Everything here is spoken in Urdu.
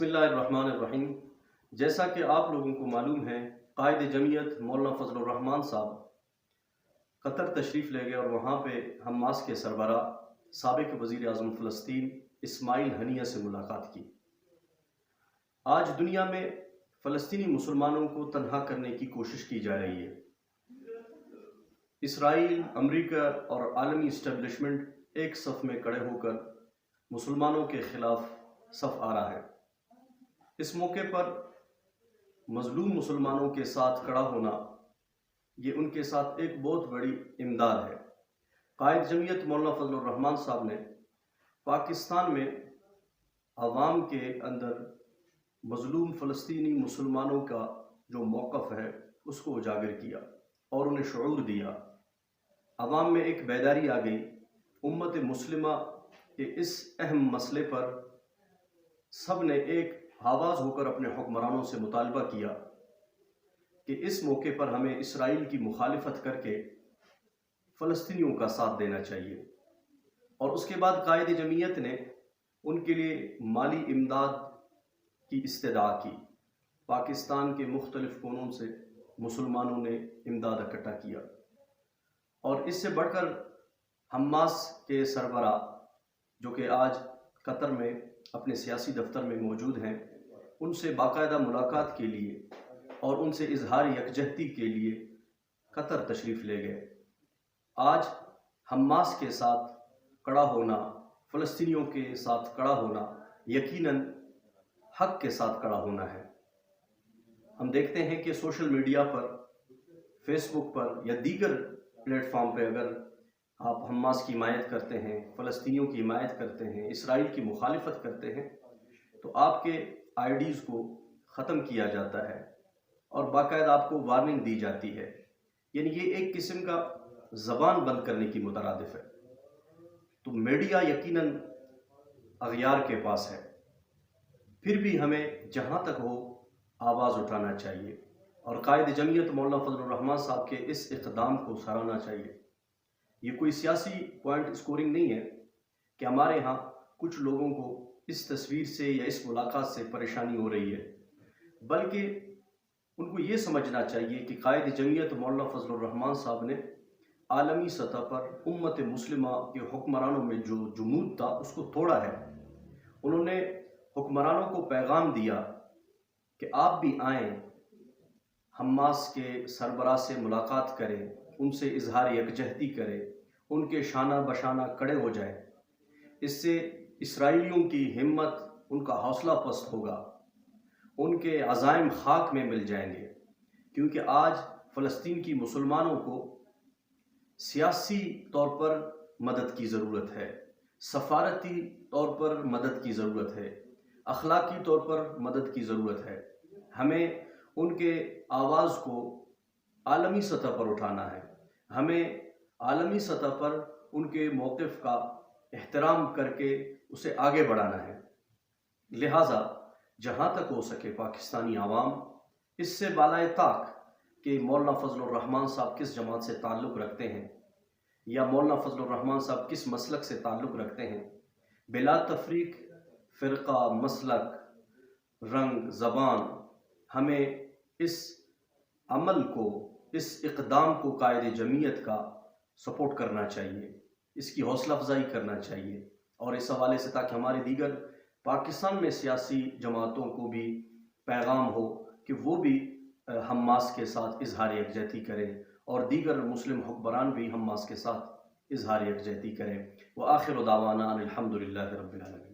بسم اللہ الرحمن الرحیم۔ جیسا کہ آپ لوگوں کو معلوم ہے، قائد جمعیت مولانا فضل الرحمان صاحب قطر تشریف لے گئے اور وہاں پہ حماس کے سربراہ سابق وزیر اعظم فلسطین اسماعیل ہنیہ سے ملاقات کی۔ آج دنیا میں فلسطینی مسلمانوں کو تنہا کرنے کی کوشش کی جا رہی ہے۔ اسرائیل، امریکہ اور عالمی اسٹیبلشمنٹ ایک صف میں کھڑے ہو کر مسلمانوں کے خلاف صف آ رہا ہے۔ اس موقع پر مظلوم مسلمانوں کے ساتھ کھڑا ہونا یہ ان کے ساتھ ایک بہت بڑی امداد ہے۔ قائد جمعیت مولانا فضل الرحمان صاحب نے پاکستان میں عوام کے اندر مظلوم فلسطینی مسلمانوں کا جو موقف ہے اس کو اجاگر کیا اور انہیں شعور دیا۔ عوام میں ایک بیداری آ گئی۔ امت مسلمہ کے اس اہم مسئلے پر سب نے ایک آواز ہو کر اپنے حکمرانوں سے مطالبہ کیا کہ اس موقع پر ہمیں اسرائیل کی مخالفت کر کے فلسطینیوں کا ساتھ دینا چاہیے۔ اور اس کے بعد قائد جمعیت نے ان کے لیے مالی امداد کی استدعا کی۔ پاکستان کے مختلف کونوں سے مسلمانوں نے امداد اکٹھا کیا، اور اس سے بڑھ کر حماس کے سربراہ جو کہ آج قطر میں اپنے سیاسی دفتر میں موجود ہیں، ان سے باقاعدہ ملاقات کے لیے اور ان سے اظہار یکجہتی کے لیے قطر تشریف لے گئے۔ آج حماس کے ساتھ کھڑا ہونا، فلسطینیوں کے ساتھ کھڑا ہونا یقیناً حق کے ساتھ کھڑا ہونا ہے۔ ہم دیکھتے ہیں کہ سوشل میڈیا پر، فیس بک پر یا دیگر پلیٹ فارم پہ اگر آپ حماس کی حمایت کرتے ہیں، فلسطینیوں کی حمایت کرتے ہیں، اسرائیل کی مخالفت کرتے ہیں، تو آپ کے آئی ڈیز کو ختم کیا جاتا ہے اور باقاعدہ آپ کو وارننگ دی جاتی ہے۔ یعنی یہ ایک قسم کا زبان بند کرنے کی مترادف ہے۔ تو میڈیا یقیناً اغیار کے پاس ہے، پھر بھی ہمیں جہاں تک ہو آواز اٹھانا چاہیے اور قائد جمعیت مولانا فضل الرحمان صاحب کے اس اقدام کو سراہنا چاہیے۔ یہ کوئی سیاسی پوائنٹ اسکورنگ نہیں ہے کہ ہمارے ہاں کچھ لوگوں کو اس تصویر سے یا اس ملاقات سے پریشانی ہو رہی ہے، بلکہ ان کو یہ سمجھنا چاہیے کہ قائد جمعیت مولانا فضل الرحمان صاحب نے عالمی سطح پر امت مسلمہ کے حکمرانوں میں جو جمود تھا اس کو توڑا ہے۔ انہوں نے حکمرانوں کو پیغام دیا کہ آپ بھی آئیں، حماس کے سربراہ سے ملاقات کریں، ان سے اظہار یکجہتی کریں، ان کے شانہ بشانہ کھڑے ہو جائیں۔ اس سے اسرائیلیوں کی ہمت، ان کا حوصلہ پست ہوگا، ان کے عزائم خاک میں مل جائیں گے، کیونکہ آج فلسطین کی مسلمانوں کو سیاسی طور پر مدد کی ضرورت ہے، سفارتی طور پر مدد کی ضرورت ہے، اخلاقی طور پر مدد کی ضرورت ہے۔ ہمیں ان کے آواز کو عالمی سطح پر اٹھانا ہے، ہمیں عالمی سطح پر ان کے موقف کا احترام کر کے اسے آگے بڑھانا ہے۔ لہٰذا جہاں تک ہو سکے پاکستانی عوام اس سے بالائے طاق کہ مولانا فضل الرحمان صاحب کس جماعت سے تعلق رکھتے ہیں یا مولانا فضل الرحمان صاحب کس مسلک سے تعلق رکھتے ہیں، بلا تفریق، فرقہ، مسلک، رنگ، زبان، ہمیں اس عمل کو، اس اقدام کو قائد جمعیت کا سپورٹ کرنا چاہیے، اس کی حوصلہ افزائی کرنا چاہیے، اور اس حوالے سے تاکہ ہمارے دیگر پاکستان میں سیاسی جماعتوں کو بھی پیغام ہو کہ وہ بھی حماس کے ساتھ اظہار یکجہتی کریں اور دیگر مسلم حکمران بھی حماس کے ساتھ اظہار یکجہتی کریں۔ وآخر دعوانا ان الحمد للہ رب العالمین۔